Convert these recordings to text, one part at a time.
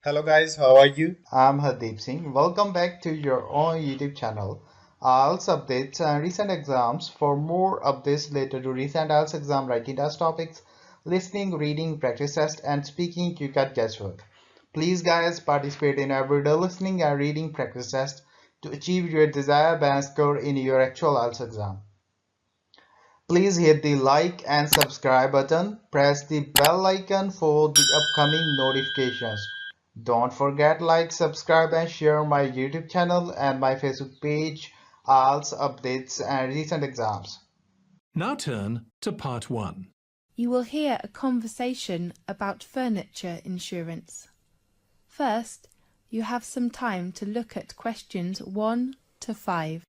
Hello guys, how are you? I'm Hardeep Singh. Welcome back to your own YouTube channel. IELTS updates and recent exams. For more updates related to recent IELTS exam writing test topics, listening, reading, practice test, and speaking, you got guesswork. Please, guys, participate in everyday listening and reading practice test to achieve your desired band score in your actual IELTS exam. Please hit the like and subscribe button. Press the bell icon for the upcoming notifications. Don't forget like, subscribe and share my YouTube channel and my Facebook page, IELTS updates and recent exams. Now turn to part 1. You will hear a conversation about furniture insurance. First, you have some time to look at questions 1 to 5.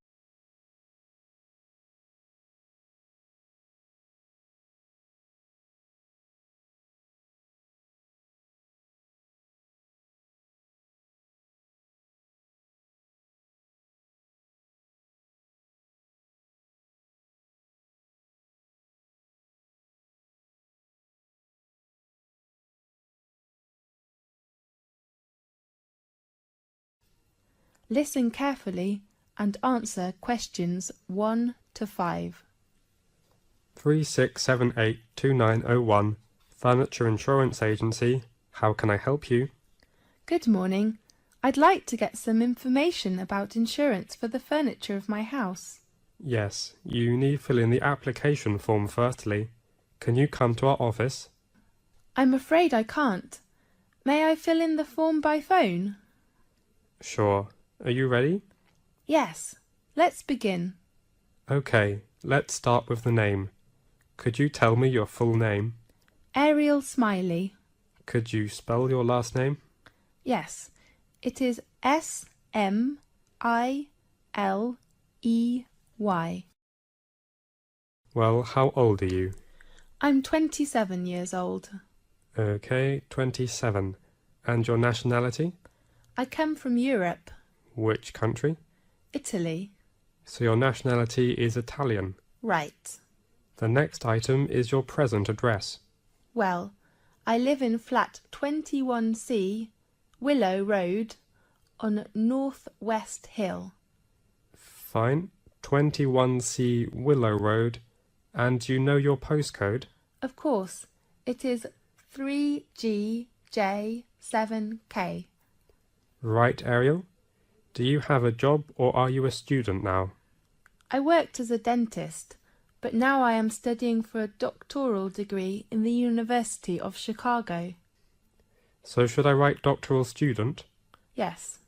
Listen carefully and answer questions 1 to 5. 36782901 Furniture Insurance Agency. How can I help you? Good morning. I'd like to get some information about insurance for the furniture of my house. Yes, you need to fill in the application form firstly. Can you come to our office? I'm afraid I can't. May I fill in the form by phone? Sure. Are you ready? Yes. Let's begin. Okay, let's start with the name. Could you tell me your full name? Ariel Smiley. Could you spell your last name? Yes. It is Smiley. Well, how old are you? I'm 27 years old. Okay, 27. And your nationality? I come from Europe. Which country? Italy. So your nationality is Italian. Right. The next item is your present address. Well, I live in flat 21C, Willow Road, on North West Hill. Fine. 21C Willow Road. And you know your postcode? Of course, it is 3GJ7K. Right, Ariel. Do you have a job or are you a student now? I worked as a dentist, but now I am studying for a doctoral degree in the University of Chicago. So should I write doctoral student? Yes.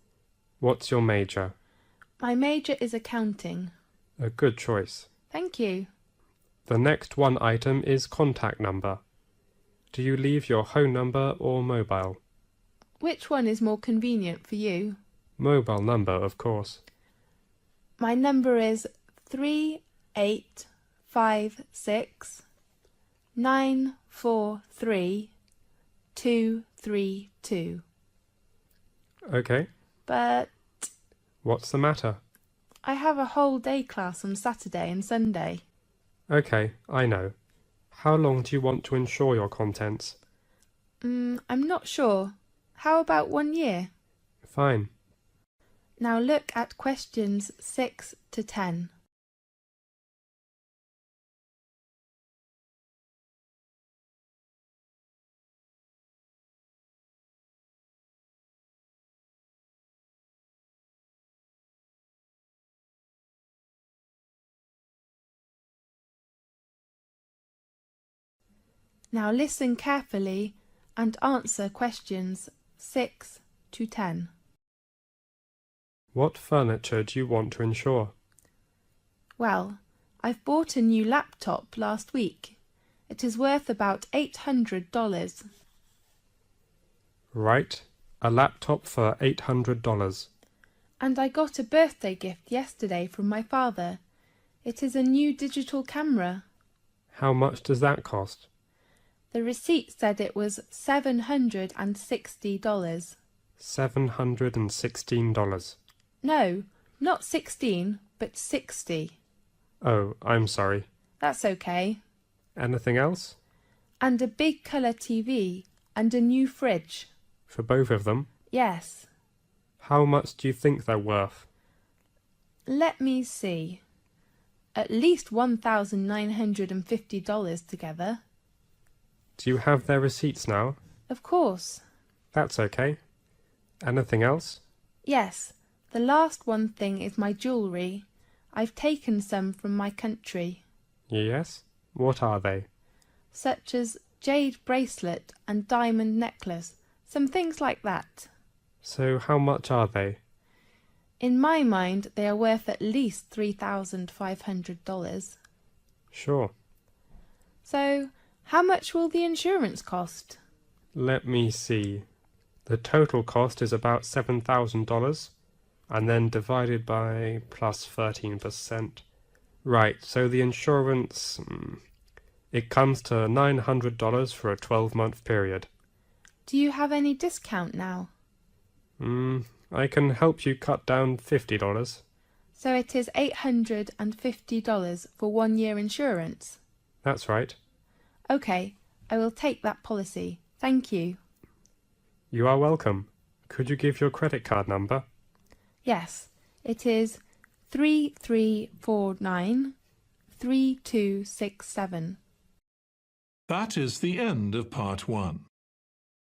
What's your major? My major is accounting. A good choice. Thank you. The next one item is contact number. Do you leave your home number or mobile? Which one is more convenient for you? Mobile number, of course. My number is 3856943232. Okay. But What's the matter? I have a whole day class on Saturday and Sunday. Okay, I know. How long do you want to insure your contents? I'm not sure. How about 1 year? Fine. Now look at questions 6 to 10. Now listen carefully and answer questions 6 to 10. What furniture do you want to insure? Well, I've bought a new laptop last week. It is worth about $800. Right. A laptop for $800. And I got a birthday gift yesterday from my father. It is a new digital camera. How much does that cost? The receipt said it was $760. $716. No, not 16, but 60. Oh, I'm sorry. That's okay. Anything else? And a big colour TV and a new fridge. For both of them? Yes. How much do you think they're worth? Let me see. At least $1,950 together. Do you have their receipts now? Of course. That's okay. Anything else? Yes. The last one thing is my jewellery. I've taken some from my country. Yes? What are they? Such as jade bracelet and diamond necklace. Some things like that. So how much are they? In my mind, they are worth at least $3,500. Sure. So, how much will the insurance cost? Let me see. The total cost is about $7,000, and then divided by plus 13%. Right, so the insurance, it comes to $900 for a 12-month period. Do you have any discount now? I can help you cut down $50. So it is $850 for 1 year insurance? That's right. Okay, I will take that policy. Thank you. You are welcome. Could you give your credit card number? Yes, it is 33493267. That is the end of part 1.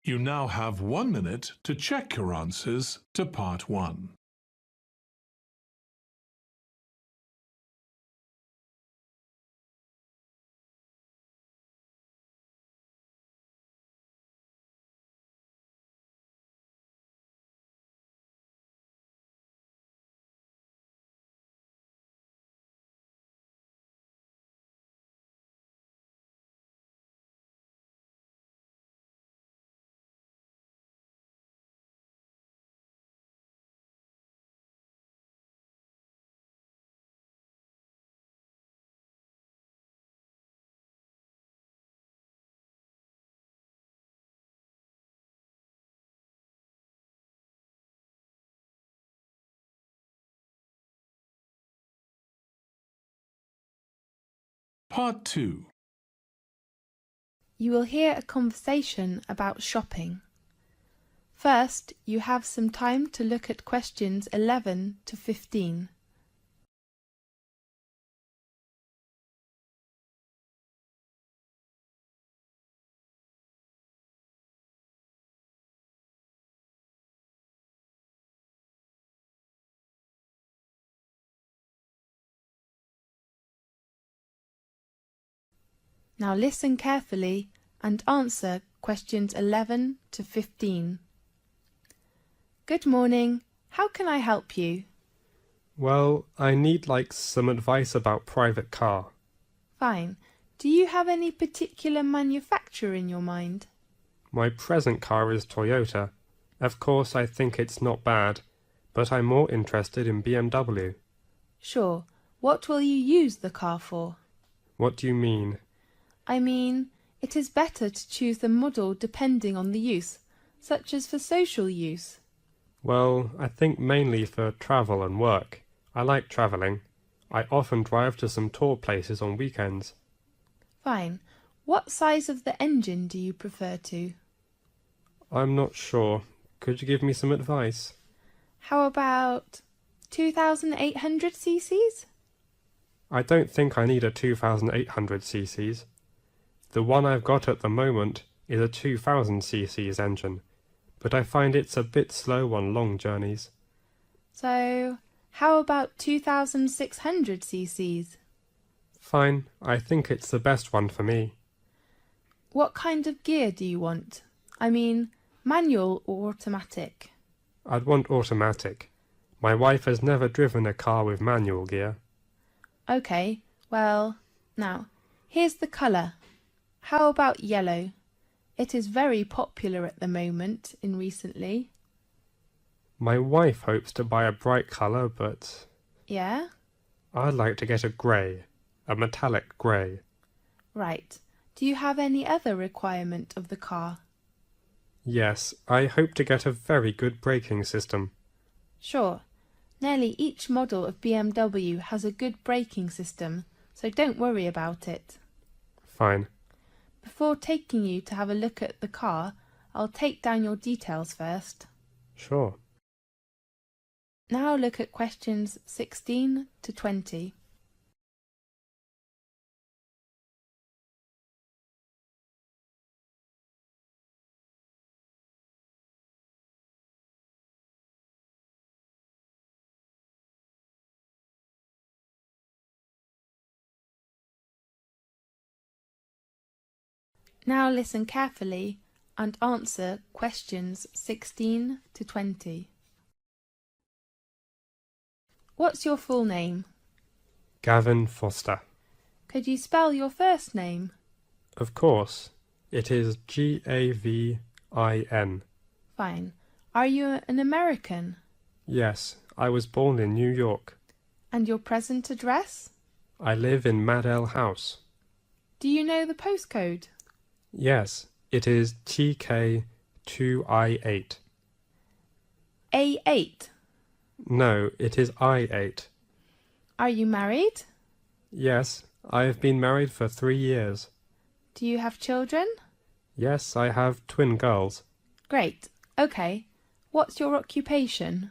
You now have 1 minute to check your answers to part 1. Part 2. You will hear a conversation about shopping. First, you have some time to look at questions 11 to 15. Now listen carefully and answer questions 11 to 15. Good morning. How can I help you? Well, I need some advice about private car. Fine. Do you have any particular manufacturer in your mind? My present car is Toyota. Of course, I think it's not bad, but I'm more interested in BMW. Sure. What will you use the car for? What do you mean? I mean, it is better to choose the model depending on the use, such as for social use. Well, I think mainly for travel and work. I like travelling. I often drive to some tour places on weekends. Fine. What size of the engine do you prefer to? I'm not sure. Could you give me some advice? How about 2,800 cc's? I don't think I need a 2,800 cc's. The one I've got at the moment is a 2,000 cc's engine, but I find it's a bit slow on long journeys. So, how about 2,600 cc's? Fine, I think it's the best one for me. What kind of gear do you want? I mean, manual or automatic? I'd want automatic. My wife has never driven a car with manual gear. Okay, well, now, here's the colour. How about yellow? It is very popular at the moment recently. My wife hopes to buy a bright colour, but... Yeah? I'd like to get a grey, a metallic grey. Right. Do you have any other requirement of the car? Yes, I hope to get a very good braking system. Sure. Nearly each model of BMW has a good braking system, so don't worry about it. Fine. Before taking you to have a look at the car, I'll take down your details first. Sure. Now look at questions 16 to 20. Now listen carefully and answer questions 16 to 20. What's your full name? Gavin Foster. Could you spell your first name? Of course. It is Gavin. Fine. Are you an American? Yes, I was born in New York. And your present address? I live in Madell House. Do you know the postcode? Yes, it is TK2I8. A8. No, it is I8. Are you married? Yes, I have been married for 3 years. Do you have children? Yes, I have twin girls. Great. Okay. What's your occupation?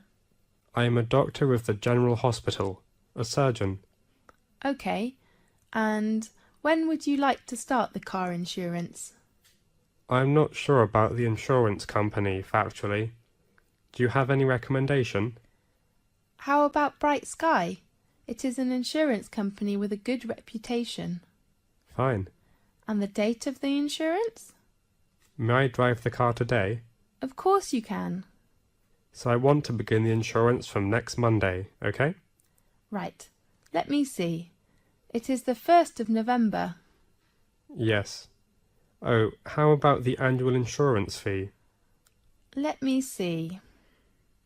I am a doctor with the General Hospital, a surgeon. Okay. And when would you like to start the car insurance? I'm not sure about the insurance company, factually. Do you have any recommendation? How about Bright Sky? It is an insurance company with a good reputation. Fine. And the date of the insurance? May I drive the car today? Of course you can. So I want to begin the insurance from next Monday, okay? Right. Let me see. It is the 1st of November. Yes. Oh, how about the annual insurance fee? Let me see.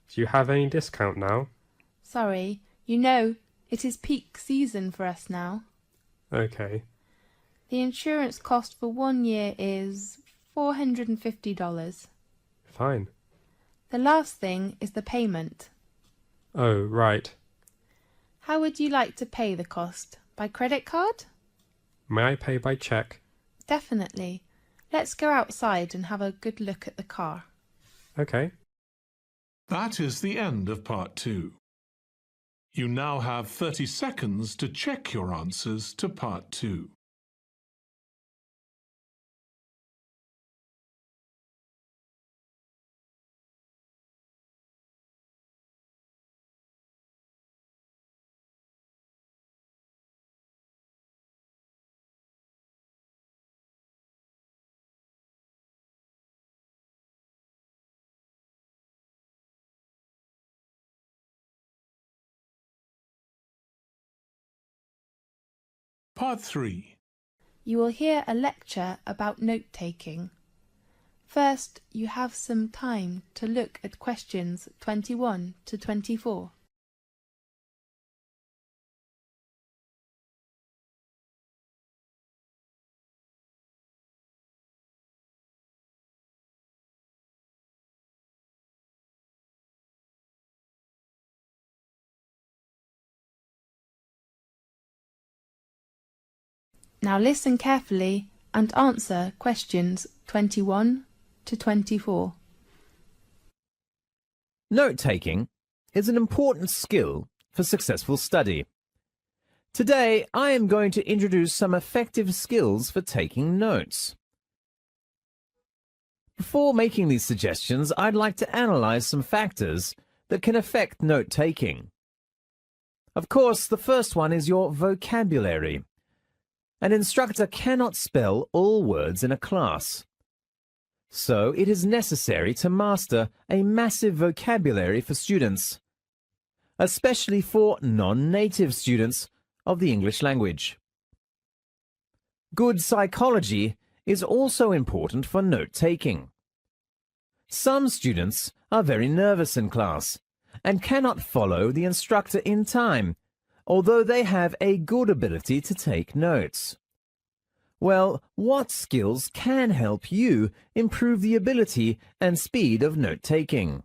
Do you have any discount now? Sorry, you know, it is peak season for us now. Okay. The insurance cost for 1 year is $450. Fine. The last thing is the payment. Oh, right. How would you like to pay the cost? By credit card? May I pay by cheque? Definitely. Let's go outside and have a good look at the car. Okay. That is the end of part 2. You now have 30 seconds to check your answers to part 2. Part 3. You will hear a lecture about note-taking. First, you have some time to look at questions 21 to 24. Now listen carefully and answer questions 21 to 24. Note-taking is an important skill for successful study. Today, I am going to introduce some effective skills for taking notes. Before making these suggestions, I'd like to analyze some factors that can affect note-taking. Of course, the first one is your vocabulary. An instructor cannot spell all words in a class. So it is necessary to master a massive vocabulary for students, especially for non-native students of the English language. Good psychology is also important for note-taking. Some students are very nervous in class and cannot follow the instructor in time, although they have a good ability to take notes. Well, what skills can help you improve the ability and speed of note-taking?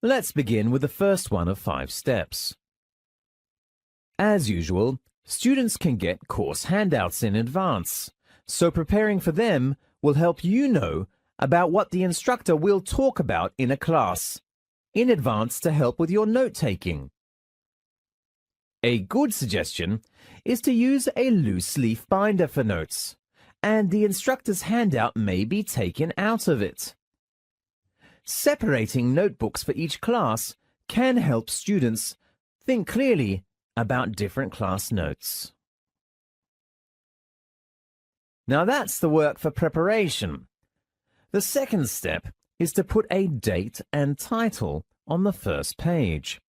Let's begin with the first one of 5 steps. As usual, students can get course handouts in advance, so preparing for them will help you know about what the instructor will talk about in a class in advance to help with your note-taking. A good suggestion is to use a loose leaf binder for notes, and the instructor's handout may be taken out of it. Separating notebooks for each class can help students think clearly about different class notes. Now that's the work for preparation. The second step is to put a date and title on the first page.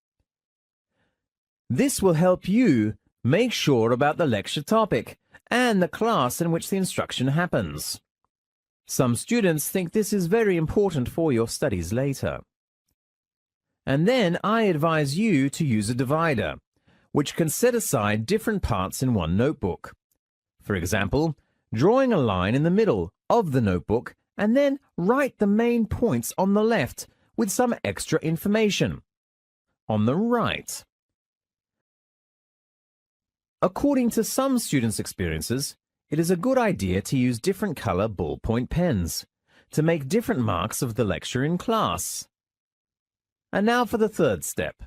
This will help you make sure about the lecture topic and the class in which the instruction happens. Some students think this is very important for your studies later. And then I advise you to use a divider, which can set aside different parts in one notebook. For example, drawing a line in the middle of the notebook and then write the main points on the left with some extra information on the right. According to some students' experiences, it is a good idea to use different color ballpoint pens to make different marks of the lecture in class. And now for the third step.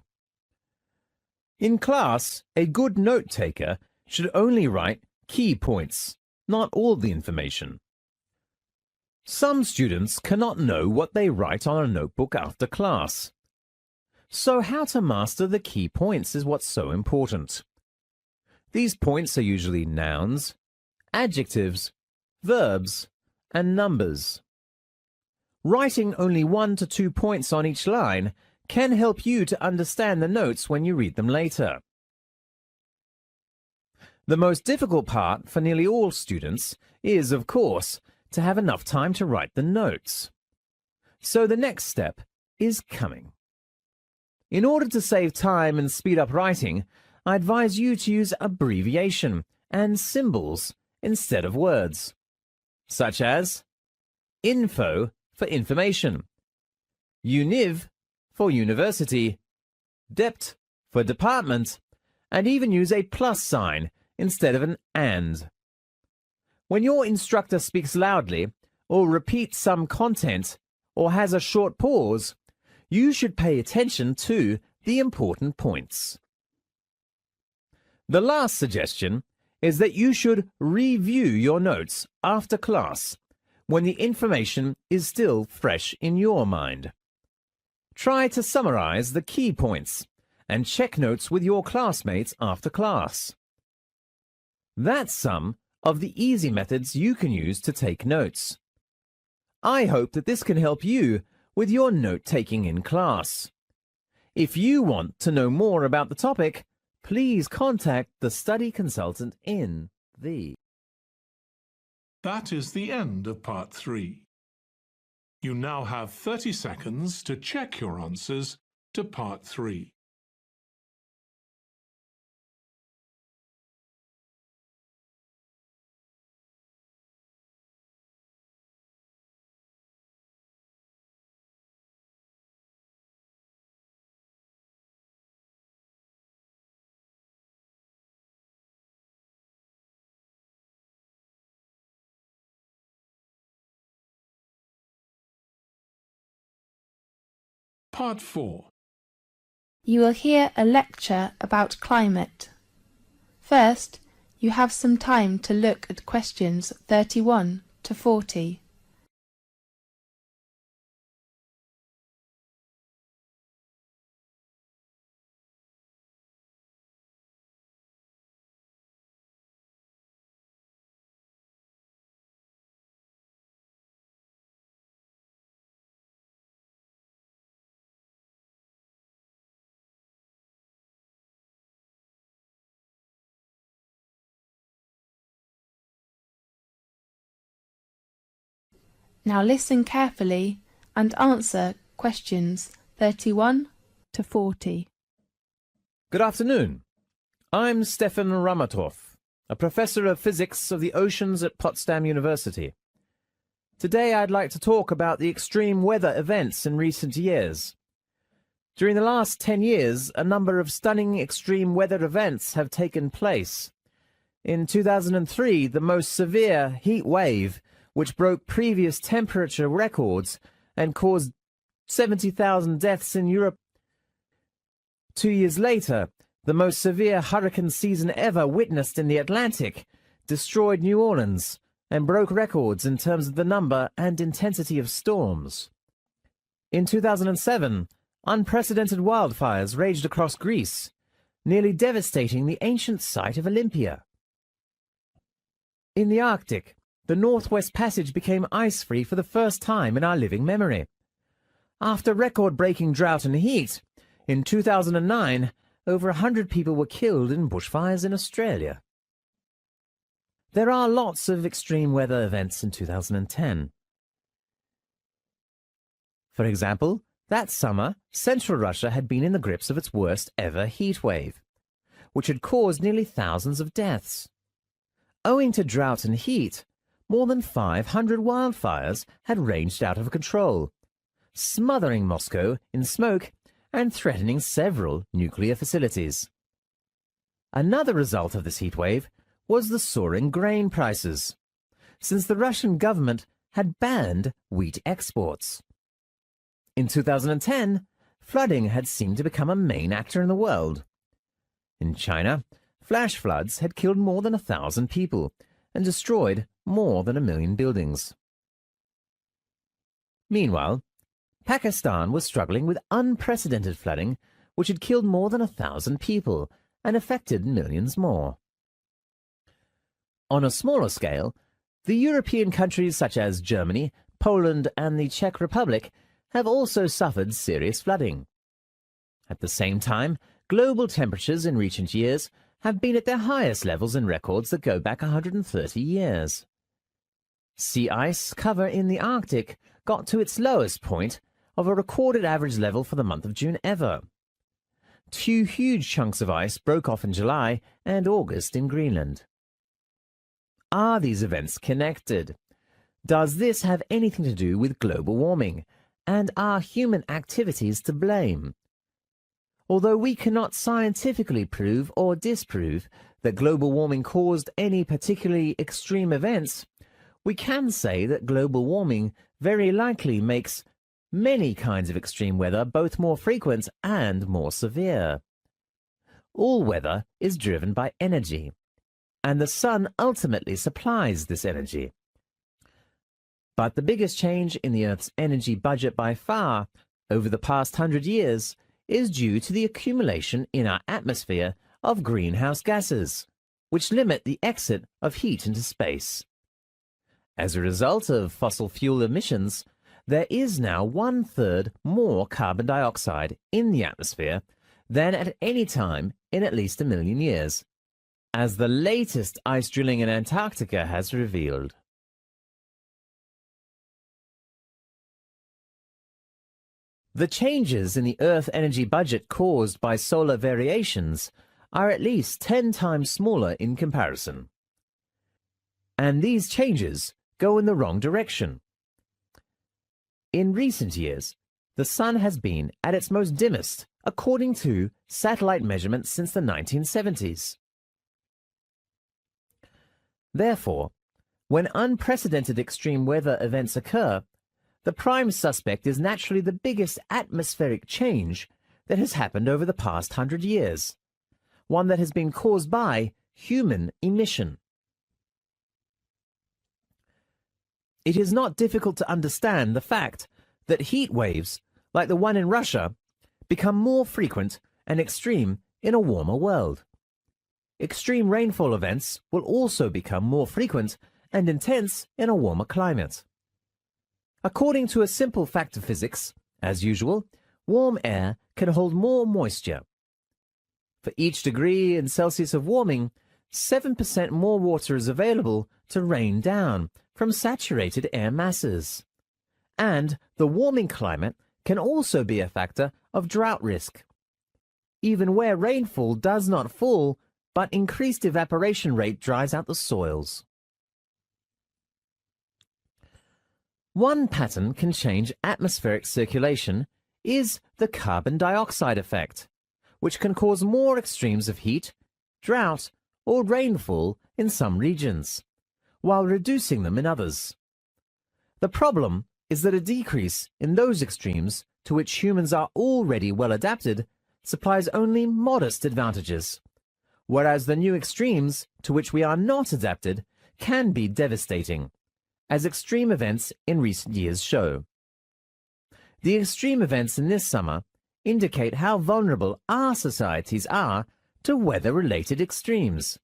In class, a good note-taker should only write key points, not all the information. Some students cannot know what they write on a notebook after class. So how to master the key points is what's so important. These points are usually nouns, adjectives, verbs, and numbers. Writing only 1 to 2 points on each line can help you to understand the notes when you read them later. The most difficult part for nearly all students is, of course, to have enough time to write the notes. So the next step is coming. In order to save time and speed up writing, I advise you to use abbreviation and symbols instead of words, such as info for information, univ for university, dept for department, and even use a plus sign instead of an and. When your instructor speaks loudly or repeats some content or has a short pause, you should pay attention to the important points. The last suggestion is that you should review your notes after class when the information is still fresh in your mind. Try to summarize the key points and check notes with your classmates after class. That's some of the easy methods you can use to take notes. I hope that this can help you with your note-taking in class. If you want to know more about the topic, please contact the study consultant in the... That is the end of part 3. You now have 30 seconds to check your answers to part 3. Part 4. You will hear a lecture about climate. First, you have some time to look at questions 31 to 40. Now listen carefully and answer questions 31 to 40. Good afternoon. I'm Stefan Ramatov, a professor of physics of the oceans at Potsdam University. Today I'd like to talk about the extreme weather events in recent years. During the last 10 years, a number of stunning extreme weather events have taken place. In 2003, the most severe heat wave, which broke previous temperature records and caused 70,000 deaths in Europe. 2 years later, the most severe hurricane season ever witnessed in the Atlantic destroyed New Orleans and broke records in terms of the number and intensity of storms. In 2007, unprecedented wildfires raged across Greece, nearly devastating the ancient site of Olympia. In the Arctic, the Northwest Passage became ice-free for the first time in our living memory. After record-breaking drought and heat, in 2009, over 100 people were killed in bushfires in Australia. There are lots of extreme weather events in 2010. For example, that summer, central Russia had been in the grips of its worst ever heat wave, which had caused nearly thousands of deaths. Owing to drought and heat, more than 500 wildfires had raged out of control, smothering Moscow in smoke and threatening several nuclear facilities. Another result of this heat wave was the soaring grain prices, since the Russian government had banned wheat exports. In 2010, flooding had seemed to become a main actor in the world. In China, flash floods had killed more than 1,000 people and destroyed more than 1 million buildings. Meanwhile, Pakistan was struggling with unprecedented flooding, which had killed more than 1,000 people and affected millions more. On a smaller scale, the European countries such as Germany, Poland, and the Czech Republic have also suffered serious flooding. At the same time, global temperatures in recent years have been at their highest levels in records that go back 130 years. Sea ice cover in the Arctic got to its lowest point of a recorded average level for the month of June ever. 2 huge chunks of ice broke off in July and August in Greenland. Are these events connected? Does this have anything to do with global warming? And are human activities to blame? Although we cannot scientifically prove or disprove that global warming caused any particularly extreme events, we can say that global warming very likely makes many kinds of extreme weather both more frequent and more severe. All weather is driven by energy, and the sun ultimately supplies this energy. But the biggest change in the Earth's energy budget by far over the past 100 years is due to the accumulation in our atmosphere of greenhouse gases, which limit the exit of heat into space. As a result of fossil fuel emissions, there is now 1/3 more carbon dioxide in the atmosphere than at any time in at least 1 million years, as the latest ice drilling in Antarctica has revealed. The changes in the Earth energy budget caused by solar variations are at least 10 times smaller in comparison. And these changes go in the wrong direction. In recent years, the sun has been at its most dimmest, according to satellite measurements since the 1970s. Therefore, when unprecedented extreme weather events occur, the prime suspect is naturally the biggest atmospheric change that has happened over the past 100 years, one that has been caused by human emission. It is not difficult to understand the fact that heat waves, like the one in Russia, become more frequent and extreme in a warmer world. Extreme rainfall events will also become more frequent and intense in a warmer climate. According to a simple fact of physics, as usual, warm air can hold more moisture. For each degree in Celsius of warming, 7% more water is available to rain down from saturated air masses. And the warming climate can also be a factor of drought risk. Even where rainfall does not fall, but increased evaporation rate dries out the soils. One pattern can change atmospheric circulation is the carbon dioxide effect, which can cause more extremes of heat, drought, or rainfall in some regions, while reducing them in others. The problem is that a decrease in those extremes to which humans are already well adapted supplies only modest advantages, whereas the new extremes to which we are not adapted can be devastating, as extreme events in recent years show. The extreme events in this summer indicate how vulnerable our societies are to weather-related extremes.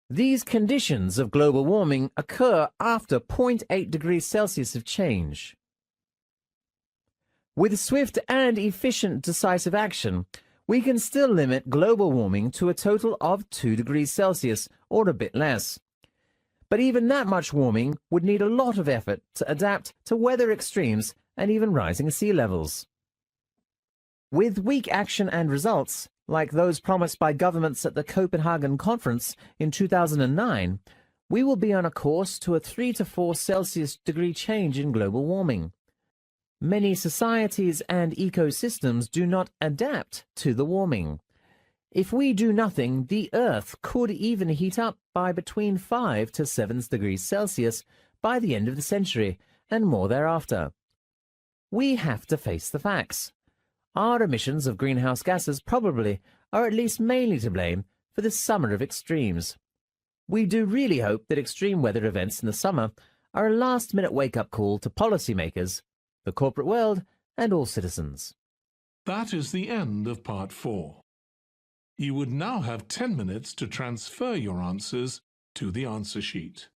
These conditions of global warming occur after 0.8 degrees Celsius of change. With swift and efficient decisive action, we can still limit global warming to a total of 2 degrees Celsius or a bit less. But even that much warming would need a lot of effort to adapt to weather extremes and even rising sea levels. With weak action and results, like those promised by governments at the Copenhagen Conference in 2009, we will be on a course to a 3 to 4 Celsius degree change in global warming. Many societies and ecosystems do not adapt to the warming. If we do nothing, the Earth could even heat up by between 5 to 7 degrees Celsius by the end of the century and more thereafter. We have to face the facts. Our emissions of greenhouse gases probably are at least mainly to blame for this summer of extremes. We do really hope that extreme weather events in the summer are a last-minute wake-up call to policymakers, the corporate world, and all citizens. That is the end of part 4. You would now have 10 minutes to transfer your answers to the answer sheet.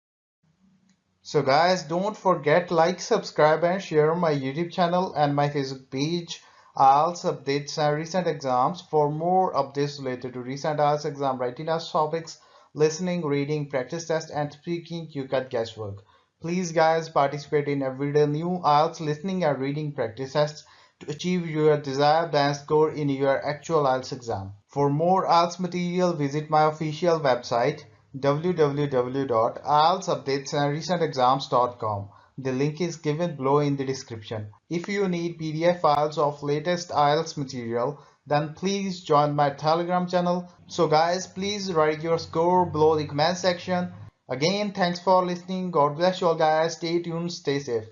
So guys, don't forget like, subscribe and share my YouTube channel and my Facebook page. IELTS updates and recent exams. For more updates related to recent IELTS exam writing as topics, listening, reading, practice test and speaking, you got guesswork. Please guys, participate in everyday new IELTS listening and reading practice tests to achieve your desired band score in your actual IELTS exam. For more IELTS material, visit my official website www.ieltsupdatesandrecentexams.com. The link is given below in the description. If you need PDF files of latest IELTS material, then please join my Telegram channel. So guys, please write your score below the comment section. Again, thanks for listening. God bless you all guys. Stay tuned, stay safe.